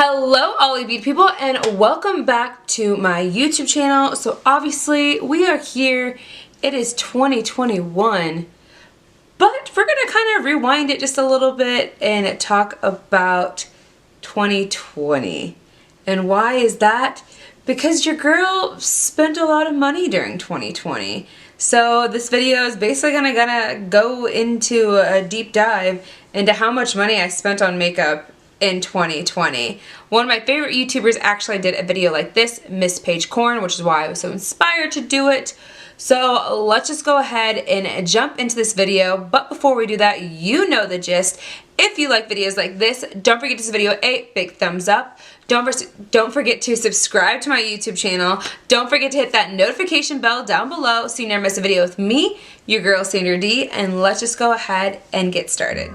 Hello all you beauty people and welcome back to my YouTube channel. So obviously we are here, it is 2021, but we're gonna kind of rewind it just a little bit and talk about 2020. And why is that? Because your girl spent a lot of money during 2020. So this video is basically gonna go into a deep dive into how much money I spent on makeup in 2020. One of my favorite YouTubers actually did a video like this, Miss Paige Koren, which is why I was so inspired to do it. So let's just go ahead and jump into this video. But before we do that, you know the gist. If you like videos like this, don't forget to give this video a big thumbs up. Don't forget to subscribe to my YouTube channel. Don't forget to hit that notification bell down below so you never miss a video with me, your girl Sandra D, and let's just go ahead and get started.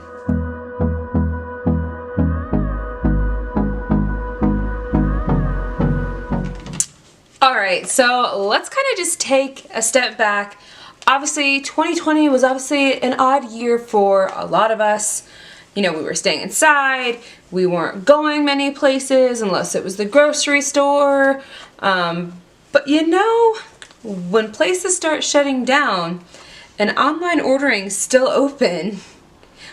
Alright, so let's kind of just take a step back. Obviously, 2020 was obviously an odd year for a lot of us. You know, we were staying inside, we weren't going many places unless it was the grocery store. But you know, when places start shutting down and online ordering still open,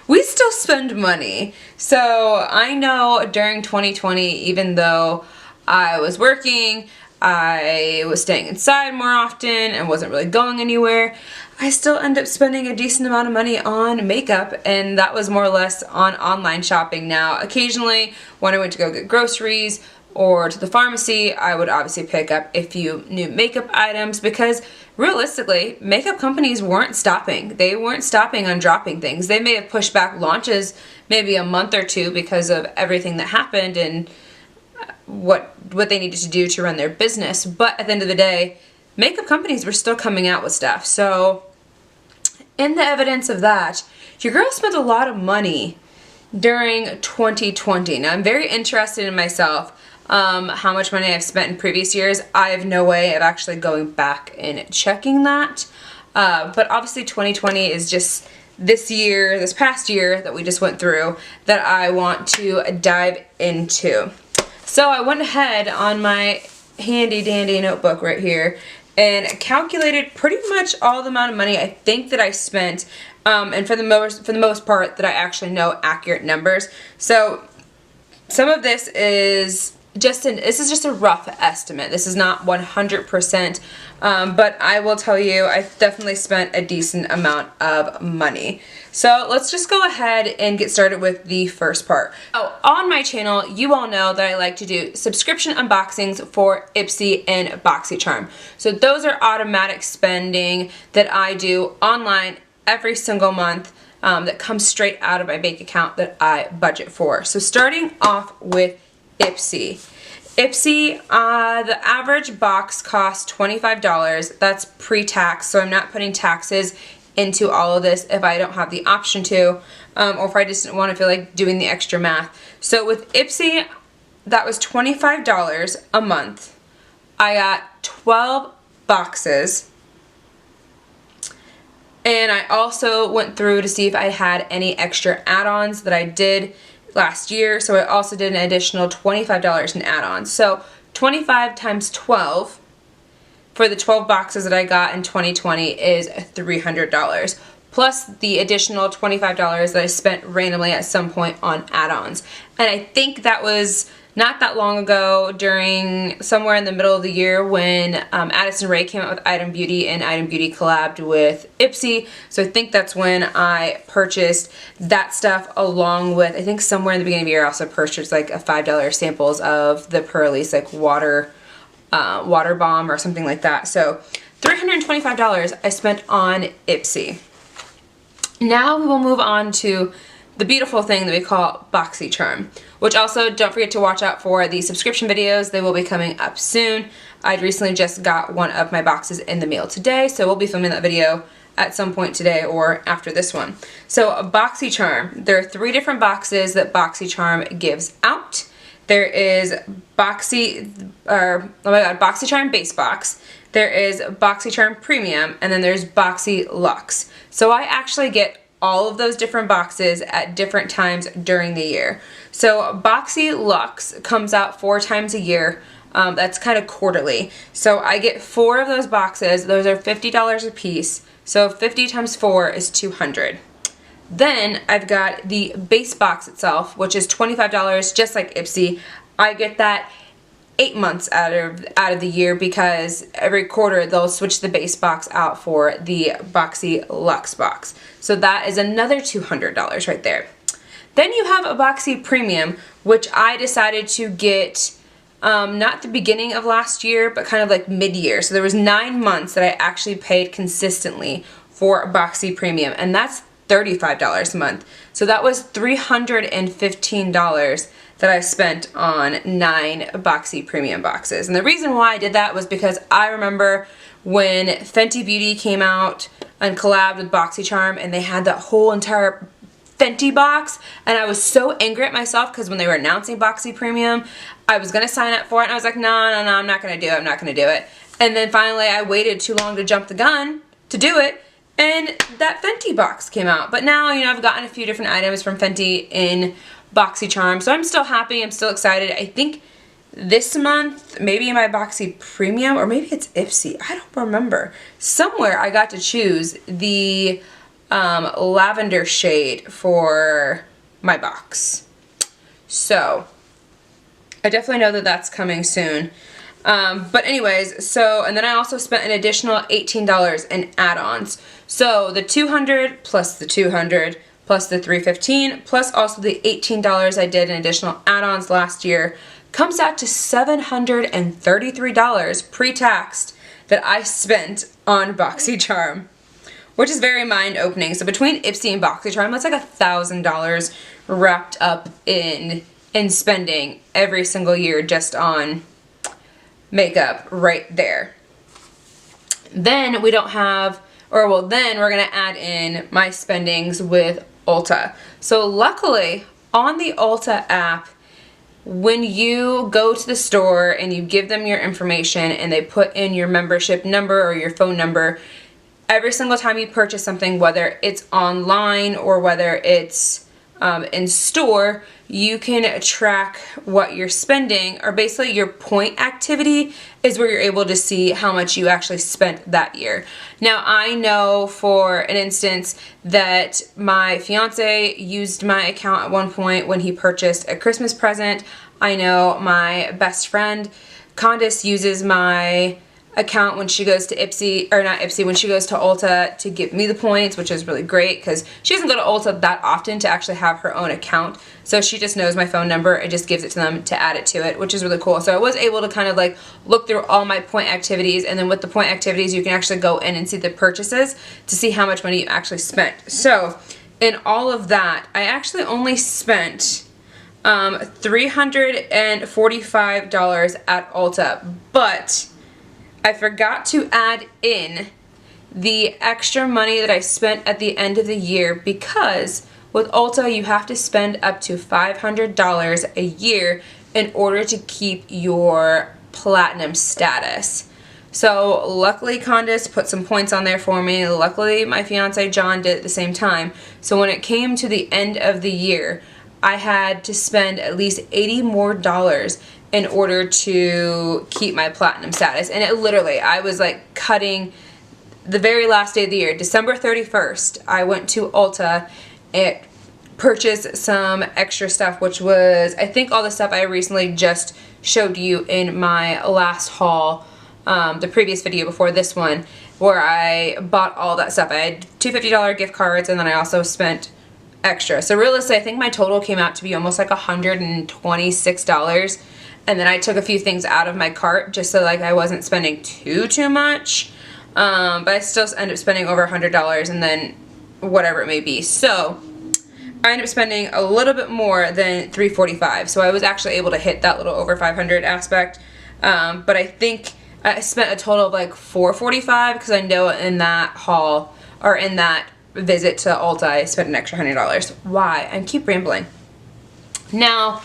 we still spend money. So I know during 2020, even though I was working, I was staying inside more often and wasn't really going anywhere, I still ended up spending a decent amount of money on makeup, and that was more or less on online shopping. Now, occasionally when I went to go get groceries or to the pharmacy, I would obviously pick up a few new makeup items because realistically, makeup companies weren't stopping. They weren't stopping on dropping things. They may have pushed back launches maybe a month or two because of everything that happened and what they needed to do to run their business, but at the end of the day, makeup companies were still coming out with stuff. So in the evidence of that, your girl spent a lot of money during 2020. Now I'm very interested in myself, how much money I've spent in previous years. I have no way of actually going back and checking that, but obviously 2020 is just this past year that we just went through that I want to dive into. So I went ahead on my handy dandy notebook right here and calculated pretty much all the amount of money I think that I spent, and for the most part that I actually know accurate numbers. So some of this is just a rough estimate. This is not 100%, but I will tell you I definitely spent a decent amount of money. So let's just go ahead and get started with the first part. Oh, on my channel, you all know that I like to do subscription unboxings for Ipsy and Boxy Charm. So those are automatic spending that I do online every single month, that comes straight out of my bank account that I budget for. So starting off with Ipsy. Ipsy, the average box costs $25. That's pre-tax, so I'm not putting taxes into all of this if I don't have the option to, or if I just didn't want to feel like doing the extra math. So with Ipsy, that was $25 a month. I got 12 boxes. And I also went through to see if I had any extra add-ons that I did last year. So I also did an additional $25 in add-ons. So 25 times 12 for the 12 boxes that I got in 2020 is $300, plus the additional $25 that I spent randomly at some point on add-ons. And I think that was not that long ago, during somewhere in the middle of the year, when Addison Rae came out with Item Beauty and Item Beauty collabed with Ipsy. So I think that's when I purchased that stuff, along with, I think somewhere in the beginning of the year I also purchased like a $5 samples of the Pearlies like water bomb or something like that. So $325 I spent on Ipsy. Now we will move on to the beautiful thing that we call Boxy Charm, which also don't forget to watch out for the subscription videos. They will be coming up soon. I recently just got one of my boxes in the mail today, so we'll be filming that video at some point today or after this one. So Boxy Charm, there are 3 different boxes that Boxy Charm gives out. There is Boxy Charm Base Box, there is Boxy Charm Premium, and then there's Boxy Luxe. So I actually get all of those different boxes at different times during the year. So Boxy Luxe comes out 4 times a year. That's kind of quarterly. So I get 4 of those boxes. Those are $50 a piece. So 50 times 4 is $200. Then I've got the base box itself, which is $25, just like Ipsy. I get that 8 months out of the year because every quarter they'll switch the base box out for the Boxy Luxe box. So that is another $200 right there. Then you have a Boxy Premium, which I decided to get not the beginning of last year, but kind of like mid-year. So there was 9 months that I actually paid consistently for Boxy Premium, and that's $35 a month. So that was $315 that I spent on 9 Boxy Premium boxes. And the reason why I did that was because I remember when Fenty Beauty came out and collabed with Boxy Charm, and they had that whole entire Fenty box, and I was so angry at myself because when they were announcing Boxy Premium, I was going to sign up for it, and I was like, no, I'm not going to do it, I'm not going to do it. And then finally I waited too long to jump the gun to do it, and that Fenty box came out. But now, you know, I've gotten a few different items from Fenty in Boxy Charm, so I'm still happy, I'm still excited. I think this month, maybe in my Boxy Premium, or maybe it's Ipsy, I don't remember. Somewhere I got to choose the lavender shade for my box. So I definitely know that that's coming soon. But anyways, so, and then I also spent an additional $18 in add-ons. So the $200 plus the $200 plus the $315 plus also the $18 I did in additional add-ons last year comes out to $733 pre-taxed that I spent on Boxy Charm, which is very mind-opening. So between Ipsy and Boxy Charm, that's like $1,000 wrapped up in spending every single year just on makeup right there. Then we don't have, or well, then we're gonna add in my spendings with Ulta. So luckily on the Ulta app, when you go to the store and you give them your information and they put in your membership number or your phone number, every single time you purchase something, whether it's online or whether it's in store, you can track what you're spending, or basically your point activity is where you're able to see how much you actually spent that year. Now I know for an instance that my fiance used my account at one point when he purchased a Christmas present. I know my best friend Candice uses my account when she goes to Ipsy, or not Ipsy, when she goes to Ulta to give me the points, which is really great because she doesn't go to Ulta that often to actually have her own account. So she just knows my phone number and just gives it to them to add it to it, which is really cool. So I was able to kind of like look through all my point activities, and then with the point activities you can actually go in and see the purchases to see how much money you actually spent. So in all of that, I actually only spent $345 at Ulta, but I forgot to add in the extra money that I spent at the end of the year, because with Ulta you have to spend up to $500 a year in order to keep your platinum status. So luckily Candice put some points on there for me. Luckily my fiance John did at the same time. So when it came to the end of the year, I had to spend at least $80 more in order to keep my platinum status. And it literally, I was like cutting the very last day of the year, December 31st, I went to Ulta and purchased some extra stuff, which was, I think, all the stuff I recently just showed you in my last haul, the previous video before this one, where I bought all that stuff. I had two $50 gift cards, and then I also spent extra. So realistically, I think my total came out to be almost like $126. And then I took a few things out of my cart just so like I wasn't spending too much. But I still ended up spending over $100 and then whatever it may be. So I ended up spending a little bit more than $345. So I was actually able to hit that little over $500 aspect. But I think I spent a total of like $445 because I know in that haul, or in that visit to Ulta, I spent an extra $100. Why? I keep rambling. Now,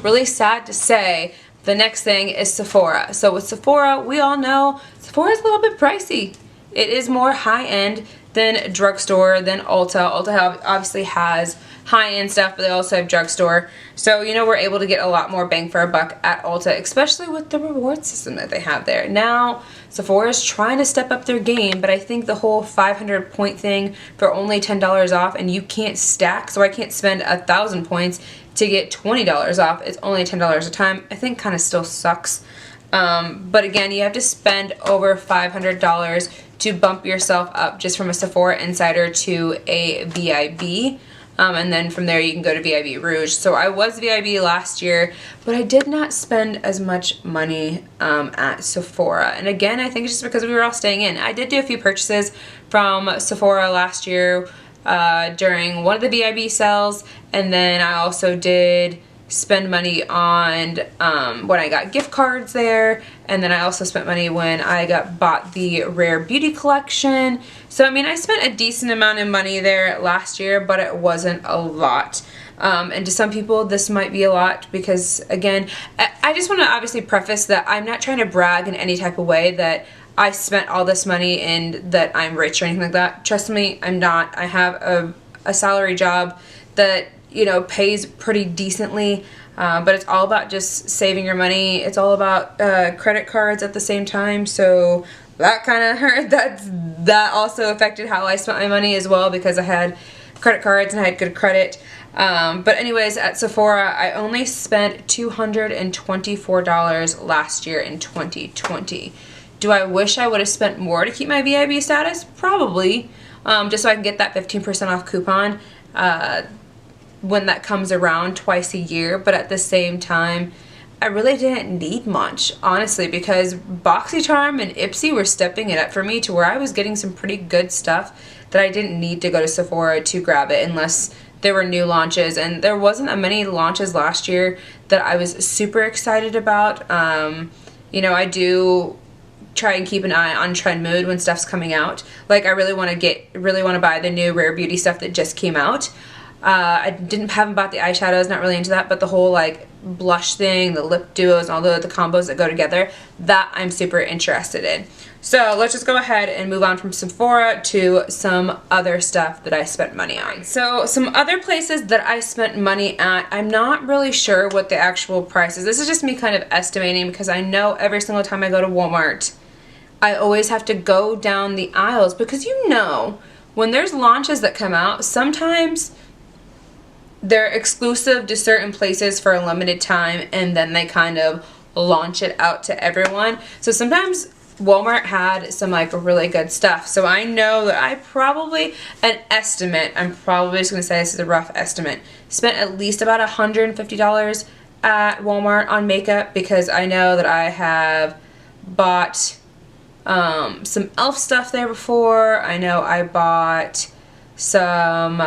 really sad to say, the next thing is Sephora. So with Sephora, we all know Sephora is a little bit pricey. It is more high-end then drugstore, then Ulta. Ulta obviously has high-end stuff, but they also have drugstore. So, you know, we're able to get a lot more bang for our buck at Ulta, especially with the reward system that they have there. Now, Sephora is trying to step up their game, but I think the whole 500 point thing for only $10 off, and you can't stack, so I can't spend 1,000 points to get $20 off. It's only $10 a time. I think kind of still sucks. But again, you have to spend over $500 to bump yourself up just from a Sephora Insider to a VIB. And then from there you can go to VIB Rouge. So I was VIB last year, but I did not spend as much money at Sephora. And again, I think it's just because we were all staying in. I did do a few purchases from Sephora last year during one of the VIB sales, and then I also did spend money on when I got gift cards there, and then I also spent money when I bought the Rare Beauty collection. So I mean, I spent a decent amount of money there last year, but it wasn't a lot. And to some people this might be a lot because, again, I just want to obviously preface that I'm not trying to brag in any type of way that I spent all this money and that I'm rich or anything like that. Trust me, I'm not. I have a salary job that, you know, pays pretty decently, but it's all about just saving your money. It's all about credit cards at the same time, so that kind of hurt. That also affected how I spent my money as well, because I had credit cards and I had good credit. But anyways, at Sephora, I only spent $224 last year in 2020. Do I wish I would have spent more to keep my VIB status? Probably, just so I can get that 15% off coupon when that comes around twice a year. But at the same time, I really didn't need much, honestly, because Boxy Charm and Ipsy were stepping it up for me to where I was getting some pretty good stuff that I didn't need to go to Sephora to grab it unless there were new launches. And there wasn't that many launches last year that I was super excited about. You know, I do try and keep an eye on trend mood when stuff's coming out. Like, I really want to buy the new Rare Beauty stuff that just came out. I haven't bought the eyeshadows, not really into that, but the whole like blush thing, the lip duos, and all the combos that go together, that I'm super interested in. So let's just go ahead and move on from Sephora to some other stuff that I spent money on. So some other places that I spent money at, I'm not really sure what the actual price is. This is just me kind of estimating, because I know every single time I go to Walmart, I always have to go down the aisles, because you know, when there's launches that come out, sometimes they're exclusive to certain places for a limited time, and then they kind of launch it out to everyone. So sometimes Walmart had some like really good stuff. So I know that I probably, an estimate, I'm probably just going to say this is a rough estimate, spent at least about $150 at Walmart on makeup, because I know that I have bought some e.l.f. stuff there before. I know I bought some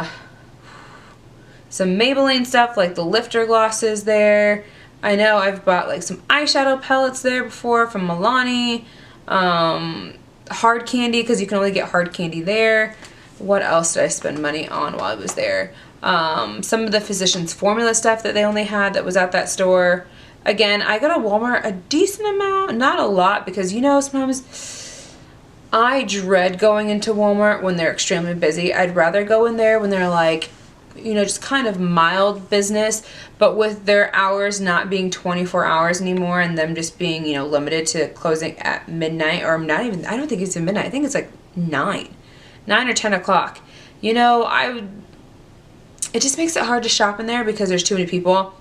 Maybelline stuff, like the lifter glosses there. I know I've bought like some eyeshadow palettes there before from Milani. Hard candy, because you can only get hard candy there. What else did I spend money on while I was there? Some of the Physicians Formula stuff that they only had that was at that store. Again, I go to Walmart a decent amount, not a lot, because you know, sometimes I dread going into Walmart when they're extremely busy. I'd rather go in there when they're like, you know, just kind of mild business, but with their hours not being 24 hours anymore, and them just being, you know, limited to closing at midnight, or not even, I don't think it's at midnight, I think it's like 9 or 10 o'clock. You know, it just makes it hard to shop in there because there's too many people,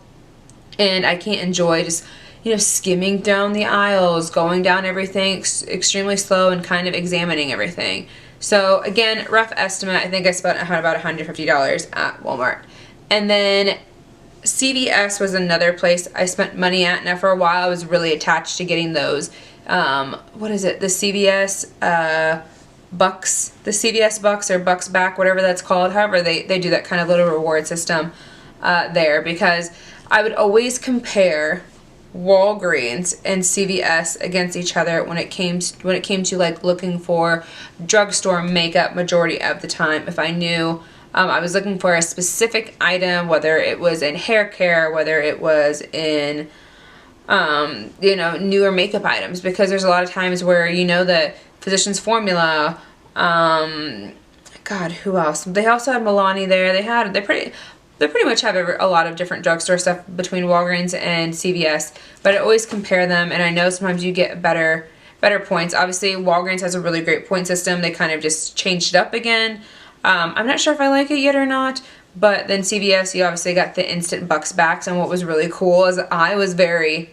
and I can't enjoy just, you know, skimming down the aisles, going down everything extremely slow and kind of examining everything. So again, rough estimate, I think I spent about $150 at Walmart. And then CVS was another place I spent money at. Now for a while I was really attached to getting those, what is it, the CVS Bucks, the CVS Bucks or Bucks Back, whatever that's called. However, they do that kind of little reward system there, because I would always compare Walgreens and CVS against each other when it came to like looking for drugstore makeup majority of the time. If I knew I was looking for a specific item, whether it was in hair care, whether it was in you know, newer makeup items, because there's a lot of times where, you know, the Physicians Formula, God, who else? They also had Milani there. They pretty much have a lot of different drugstore stuff between Walgreens and CVS, but I always compare them, and I know sometimes you get better points. Obviously, Walgreens has a really great point system. They kind of just changed it up again. I'm not sure if I like it yet or not, but then CVS, you obviously got the instant bucks backs, and what was really cool is I was very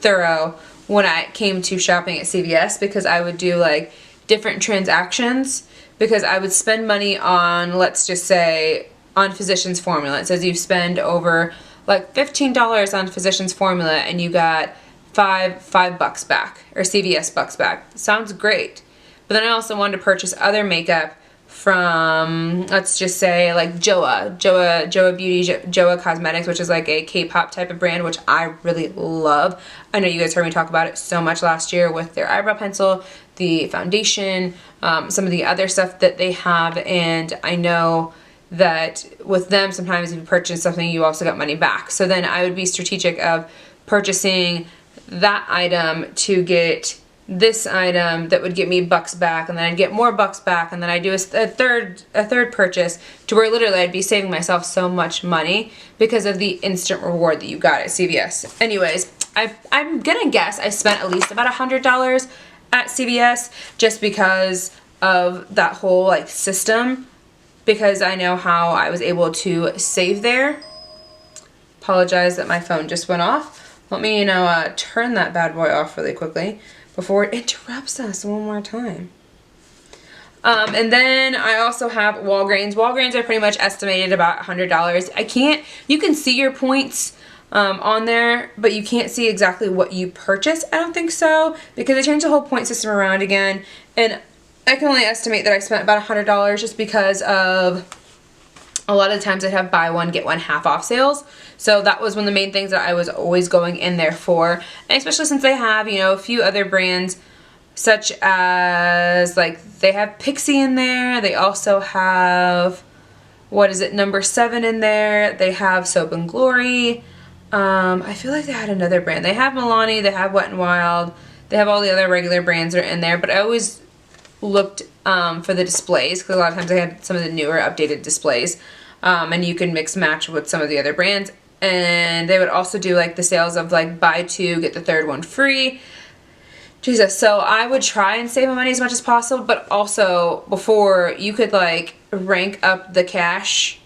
thorough when I came to shopping at CVS, because I would do like different transactions, because I would spend money on, let's just say, on Physicians Formula. It says you spend over like $15 on Physicians Formula and you got $5 back, or CVS bucks back. Sounds great. But then I also wanted to purchase other makeup from, let's just say, like Joa Beauty, Joa Cosmetics, which is like a K-pop type of brand, which I really love. I know you guys heard me talk about it so much last year with their eyebrow pencil, the foundation, some of the other stuff that they have, and I know that with them, sometimes if you purchase something, you also got money back. So then I would be strategic of purchasing that item to get this item that would get me bucks back, and then I'd get more bucks back, and then I'd do a third purchase, to where literally I'd be saving myself so much money because of the instant reward that you got at CVS. Anyways, I'm gonna guess I spent at least about $100 at CVS, just because of that whole like system, because I know how I was able to save there. Apologize that my phone just went off. Let me, turn that bad boy off really quickly before it interrupts us one more time. And then I also have Walgreens. Walgreens are pretty much estimated about $100. You can see your points on there, but you can't see exactly what you purchased. I don't think so, because they changed the whole point system around again, and I can only estimate that I spent about $100, just because of a lot of the times they have buy one get one half off sales. So that was one of the main things that I was always going in there for, and especially since they have, a few other brands, such as, like, they have Pixie in there. They also have, number 7 in there. They have Soap and Glory. I feel like they had another brand. They have Milani, they have Wet n Wild, they have all the other regular brands that are in there, but I always looked for the displays, because a lot of times they had some of the newer updated displays, and you can mix match with some of the other brands. And they would also do like the sales of like buy 2 get the 3rd one free. Jesus, so I would try and save my money as much as possible, but also before, you could like rank up the cash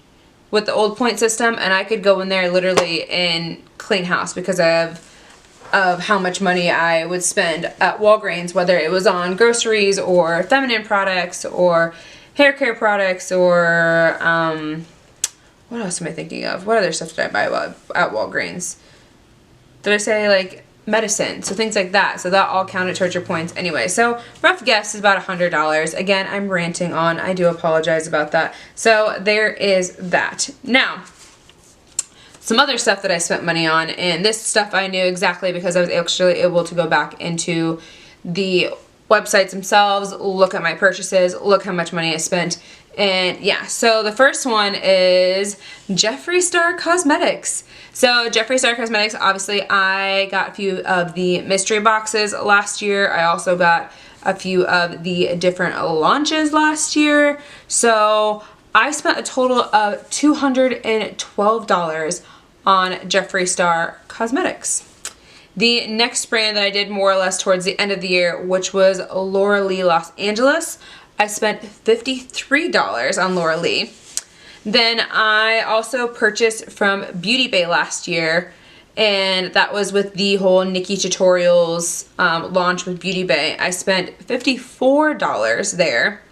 with the old point system, and I could go in there literally and clean house because of how much money I would spend at Walgreens, whether it was on groceries or feminine products or hair care products or what else am I thinking of? What other stuff did I buy at Walgreens? Did I say like medicine? So things like that. So that all counted towards your points anyway. So rough guess is about $100. Again, I'm ranting on. I do apologize about that. So there is that. Now, some other stuff that I spent money on, and this stuff I knew exactly because I was actually able to go back into the websites themselves, look at my purchases, look how much money I spent, and yeah. So the first one is Jeffree Star Cosmetics. So Jeffree Star Cosmetics, obviously I got a few of the mystery boxes last year. I also got a few of the different launches last year. So I spent a total of $212 on Jeffree Star Cosmetics. The next brand that I did more or less towards the end of the year, which was Laura Lee Los Angeles, I spent $53 on Laura Lee. Then I also purchased from Beauty Bay last year, and that was with the whole Nikki Tutorials launch with Beauty Bay. I spent $54 there.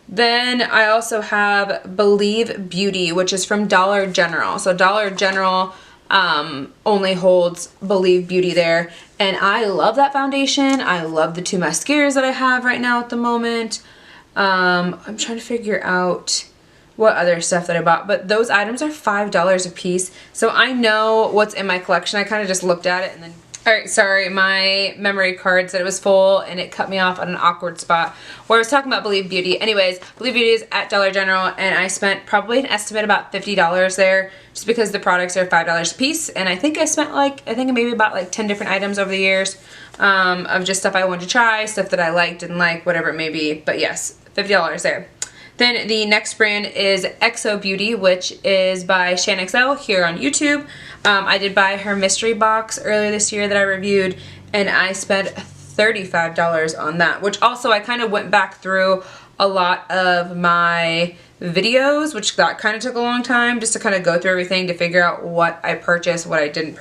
Then I also have Believe Beauty, which is from Dollar General. So Dollar General only holds Believe Beauty there, and I love that foundation. I love the 2 mascaras that I have right now at the moment. I'm trying to figure out what other stuff that I bought, but those items are $5 a piece, so I know what's in my collection. I kind of just looked at it and then Alright, sorry, my memory card said it was full and it cut me off on an awkward spot where I was talking about Believe Beauty. Anyways, Believe Beauty is at Dollar General and I spent probably an estimate about $50 there just because the products are $5 a piece, and I think I spent maybe about like 10 different items over the years of just stuff I wanted to try, stuff that I liked, didn't like, whatever it may be. But yes, $50 there. Then the next brand is XO Beauty, which is by SHANXO here on YouTube. I did buy her mystery box earlier this year that I reviewed, and I spent $35 on that, which also I kind of went back through a lot of my videos, which that kind of took a long time just to kind of go through everything to figure out what I purchased, what I didn't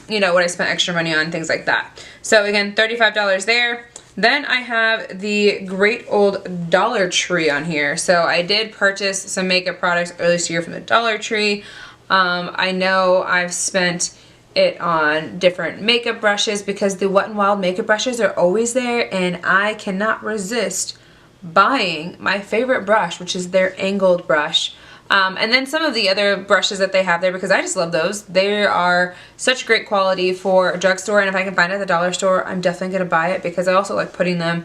you know, what I spent extra money on, things like that. So again, $35 there. Then I have the Great Old Dollar Tree on here. So I did purchase some makeup products earlier this year from the Dollar Tree. I know I've spent it on different makeup brushes because the Wet n Wild makeup brushes are always there, and I cannot resist buying my favorite brush, which is their angled brush. And then some of the other brushes that they have there, because I just love those. They are such great quality for a drugstore, and if I can find it at the dollar store, I'm definitely going to buy it because I also like putting them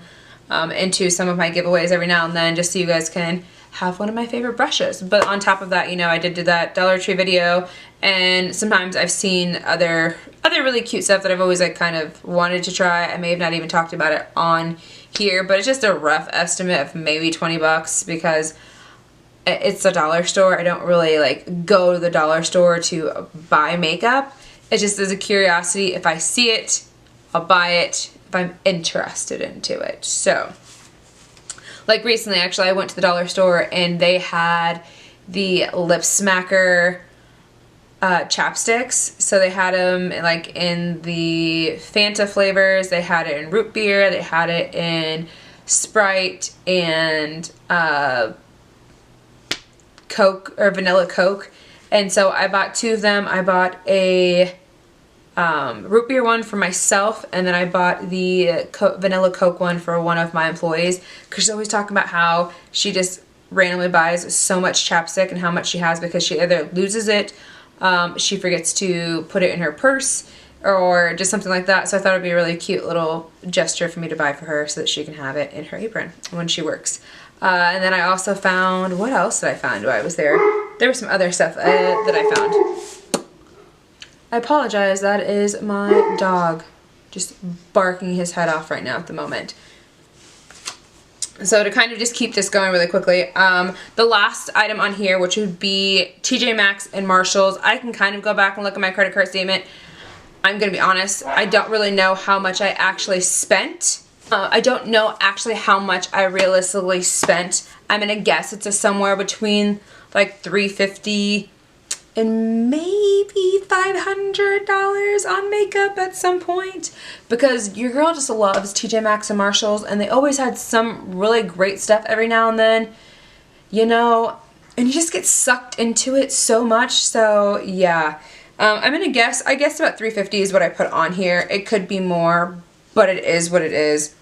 into some of my giveaways every now and then just so you guys can have one of my favorite brushes. But on top of that, you know, I did do that Dollar Tree video, and sometimes I've seen other really cute stuff that I've always like kind of wanted to try. I may have not even talked about it on here, but it's just a rough estimate of maybe 20 bucks because it's a dollar store. I don't really like go to the dollar store to buy makeup. It just is a curiosity. If I see it, I'll buy it if I'm interested into it. So like recently, actually, I went to the dollar store and they had the Lip Smacker chapsticks. So they had them like in the Fanta flavors. They had it in root beer. They had it in Sprite and Coke or vanilla Coke. And so I bought two of them. I bought a root beer one for myself, and then I bought the vanilla Coke one for one of my employees because she's always talking about how she just randomly buys so much chapstick and how much she has because she either loses it, she forgets to put it in her purse, or just something like that. So I thought it'd be a really cute little gesture for me to buy for her so that she can have it in her apron when she works. And then I also found, what else did I find while I was there? There was some other stuff that I found. I apologize, that is my dog just barking his head off right now at the moment. So to kind of just keep this going really quickly, the last item on here, which would be TJ Maxx and Marshalls, I can kind of go back and look at my credit card statement. I'm going to be honest, I don't really know how much I actually spent. I don't know actually how much I realistically spent. I'm going to guess it's somewhere between like $350 and maybe $500 on makeup at some point, because your girl just loves TJ Maxx and Marshalls, and they always had some really great stuff every now and then, you know, and you just get sucked into it so much. So yeah, I'm gonna guess, I guess about $350 is what I put on here. It could be more, but it is what it is.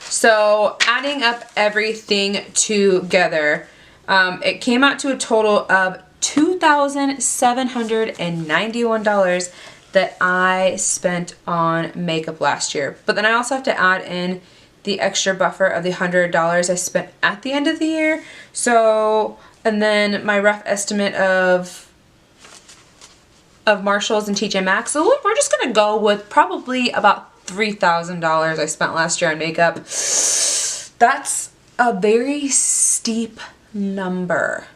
So adding up everything together, it came out to a total of $2,791 that I spent on makeup last year. But then I also have to add in the extra buffer of the $100 I spent at the end of the year. So, and then my rough estimate of Marshalls and TJ Maxx. So we're just gonna go with probably about $3,000 I spent last year on makeup. That's a very steep number.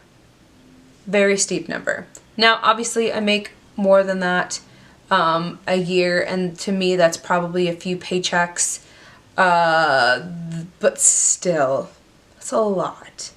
Very steep number. Now, obviously, I make more than that a year, and to me, that's probably a few paychecks, but still, that's a lot.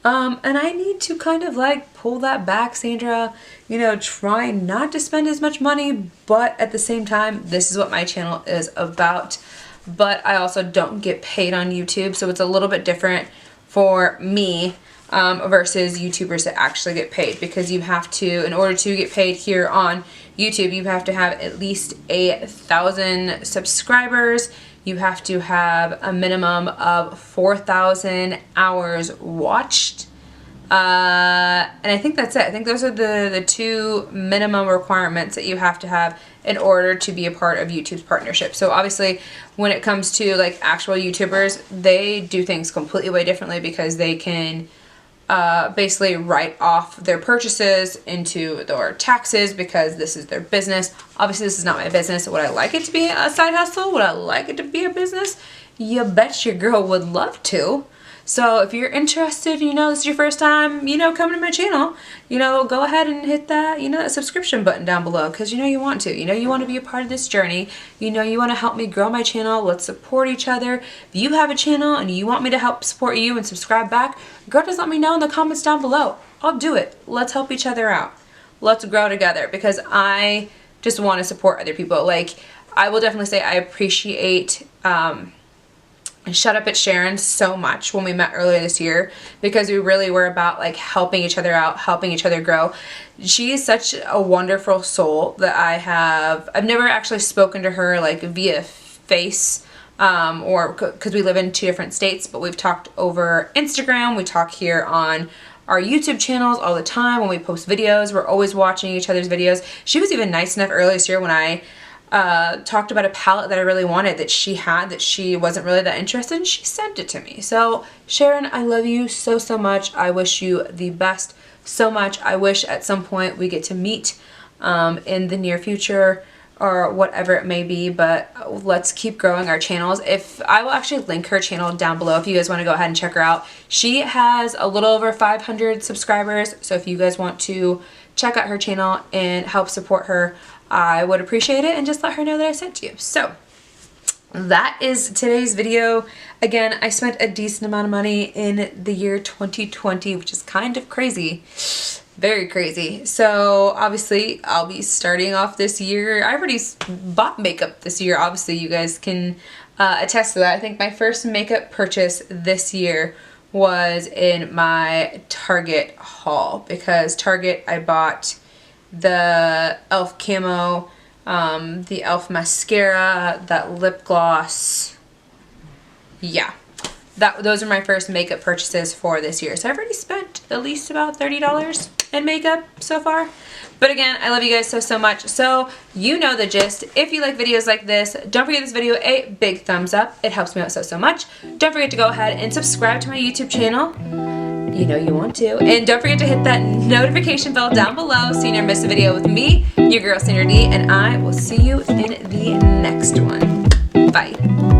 And I need to kind of like pull that back, Sandra, you know, try not to spend as much money, but at the same time, this is what my channel is about. But I also don't get paid on YouTube, so it's a little bit different for me versus YouTubers that actually get paid, because you have to, in order to get paid here on YouTube, you have to have at least 1,000 subscribers. You have to have a minimum of 4,000 hours watched. And I think that's it. I think those are the two minimum requirements that you have to have in order to be a part of YouTube's partnership. So obviously when it comes to like actual YouTubers, they do things completely way differently because they can basically write off their purchases into their taxes because this is their business. Obviously this is not my business. Would I like it to be a side hustle? Would I like it to be a business? You bet your girl would love to. So if you're interested, you know, this is your first time, you know, coming to my channel, you know, go ahead and hit that, you know, that subscription button down below because you know you want to. You know you want to be a part of this journey. You know you want to help me grow my channel. Let's support each other. If you have a channel and you want me to help support you and subscribe back, girl, just let me know in the comments down below. I'll do it. Let's help each other out. Let's grow together because I just want to support other people. Like, I will definitely say I appreciate and Shut Up at SHARON'S so much when we met earlier this year because we really were about like helping each other out, helping each other grow. She is such a wonderful soul that I've never actually spoken to her like via face or because we live in 2 different states, but we've talked over Instagram. We talk here on our YouTube channels all the time when we post videos. We're always watching each other's videos. She was even nice enough earlier this year when I talked about a palette that I really wanted that she had that she wasn't really that interested in. She sent it to me. So Sharon, I love you so much. I wish you the best so much. I wish at some point we get to meet in the near future or whatever it may be, but let's keep growing our channels. I will actually link her channel down below if you guys want to go ahead and check her out. She has a little over 500 subscribers, so if you guys want to check out her channel and help support her, I would appreciate it, and just let her know that I sent you. So that is today's video. Again, I spent a decent amount of money in the year 2020, which is kind of crazy. Very crazy. So obviously I'll be starting off this year. I already bought makeup this year. Obviously you guys can attest to that. I think my first makeup purchase this year was in my Target haul because Target I bought the e.l.f. camo, the e.l.f. mascara, that lip gloss. Yeah, those are my first makeup purchases for this year. So I've already spent at least about $30 in makeup so far. But again, I love you guys so much. So you know the gist. If you like videos like this, don't forget this video a big thumbs up. It helps me out so much. Don't forget to go ahead and subscribe to my YouTube channel. You know you want to. And don't forget to hit that notification bell down below so you never miss a video with me, your girl Sandra D, and I will see you in the next one. Bye.